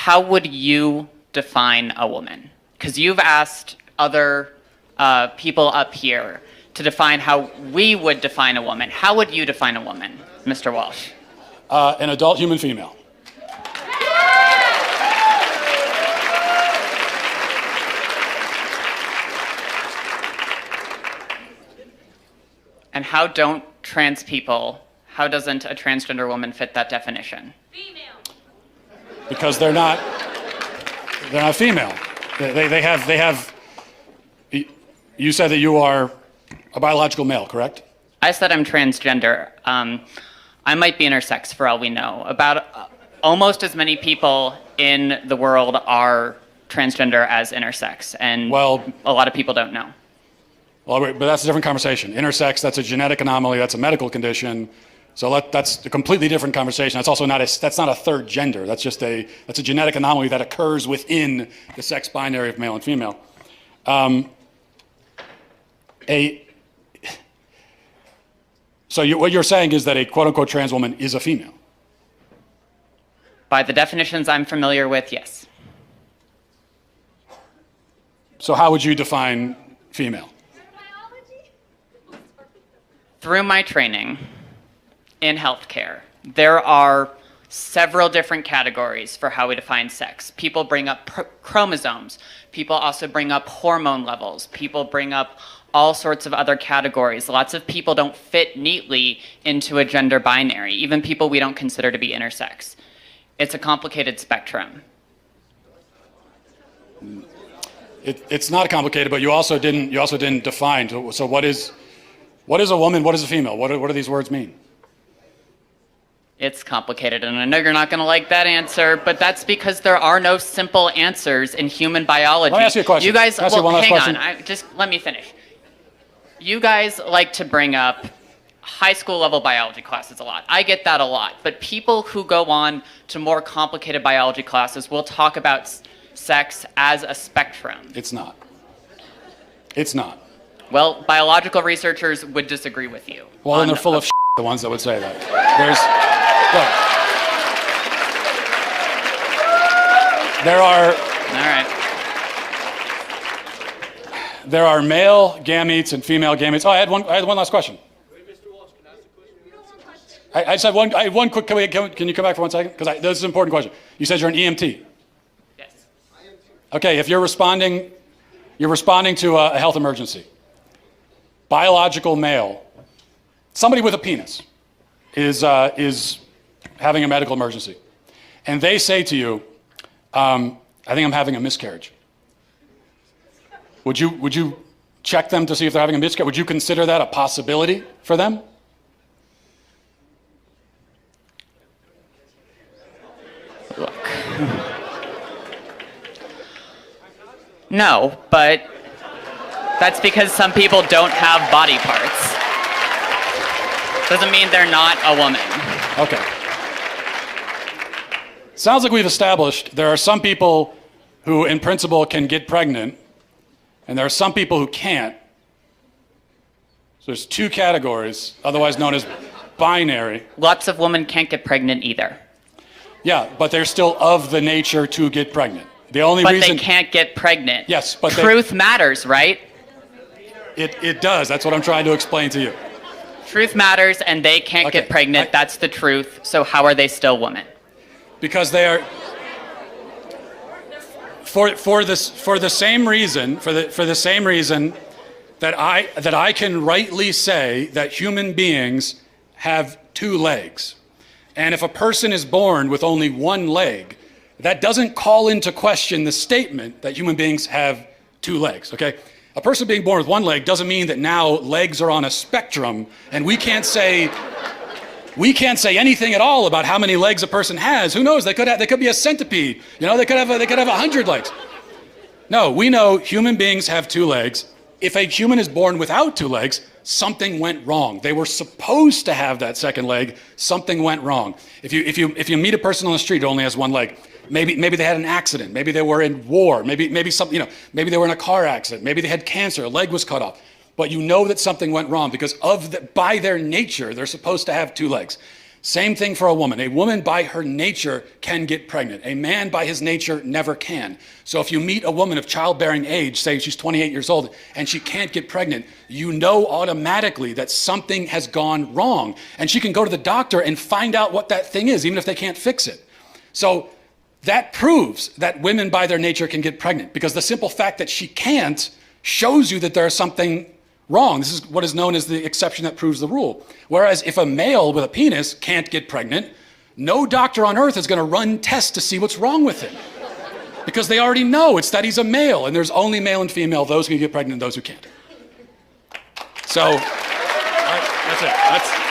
how would you define a woman? Because you've asked other people up here to define how we would define a woman. How would you define a woman, Mr. Walsh? An adult human female. And how don't trans people, how doesn't a transgender woman fit that definition? Female. Because they're not female. They have, you said that you are a biological male, correct? I said I'm transgender. I might be intersex for all we know. About almost as many people in the world are transgender as intersex, and Well, a lot of people don't know. Well, but that's a different conversation. Intersex, that's a genetic anomaly, that's a medical condition. So that's a completely different conversation. That's also not a third gender. That's a genetic anomaly that occurs within the sex binary of male and female. What you're saying is that a quote-unquote trans woman is a female. By the definitions I'm familiar with, yes. So how would you define female? Through my training in healthcare, there are several different categories for how we define sex. People bring up chromosomes. People also bring up hormone levels. People bring up all sorts of other categories. Lots of people don't fit neatly into a gender binary, even people we don't consider to be intersex. It's a complicated spectrum. It's not complicated, but you also didn't define. So what is a woman? What is a female? What do these words mean? It's complicated, and I know you're not going to like that answer, but that's because there are no simple answers in human biology. Let me ask you a question. You guys, Can I ask you one last hang question? on. Just let me finish. You guys like to bring up high school level biology classes a lot. I get that a lot, but people who go on to more complicated biology classes will talk about sex as a spectrum. It's not. It's not. Well, biological researchers would disagree with you. Well, then they're full of the ones that would say that. There are male gametes and female gametes. Oh, I had one last question. Mr. Walsh, can I ask a question? You don't want questions. I just had one. I had one quick. Can you come back for 1 second? Because this is an important question. You said you're an EMT. Yes. Okay, if you're responding to a health emergency. Biological male, somebody with a penis, is having a medical emergency, and they say to you, "I think I'm having a miscarriage." Would you check them to see if they're having a miscarriage? Would you consider that a possibility for them? Look. No, but that's because some people don't have body parts. Doesn't mean they're not a woman. Okay. Sounds like we've established there are some people who, in principle, can get pregnant, and there are some people who can't. So there's two categories, otherwise known as binary. Lots of women can't get pregnant either. Yeah, but they're still of the nature to get pregnant. The only But reason they can't get pregnant. Yes, but truth matters, right? it does. That's what I'm trying to explain to you. Truth matters, and they can't Okay, get pregnant. That's the truth. So how are they still women? Because they are for the same reason that I can rightly say that human beings have two legs. And if a person is born with only one leg, that doesn't call into question the statement that human beings have two legs, okay? A person being born with one leg doesn't mean that now legs are on a spectrum and we can't say anything at all about how many legs a person has. Who knows? They could be a centipede. You know, they could have 100 legs. No, we know human beings have two legs. If a human is born without two legs, something went wrong. They were supposed to have that second leg. Something went wrong. If you meet a person on the street who only has one leg, maybe they had an accident. Maybe they were in war. Maybe something, maybe they were in a car accident. Maybe they had cancer. A leg was cut off. But you know that something went wrong because by their nature, they're supposed to have two legs. Same thing for a woman. A woman by her nature can get pregnant. A man by his nature never can. So if you meet a woman of childbearing age, say she's 28 years old, and she can't get pregnant, you know automatically that something has gone wrong. And she can go to the doctor and find out what that thing is, even if they can't fix it. So that proves that women by their nature can get pregnant, because the simple fact that she can't shows you that there's something wrong. This is what is known as the exception that proves the rule. Whereas if a male with a penis can't get pregnant, no doctor on earth is going to run tests to see what's wrong with him. Because they already know it's that he's a male, and there's only male and female, those who can get pregnant and those who can't. So, that's it.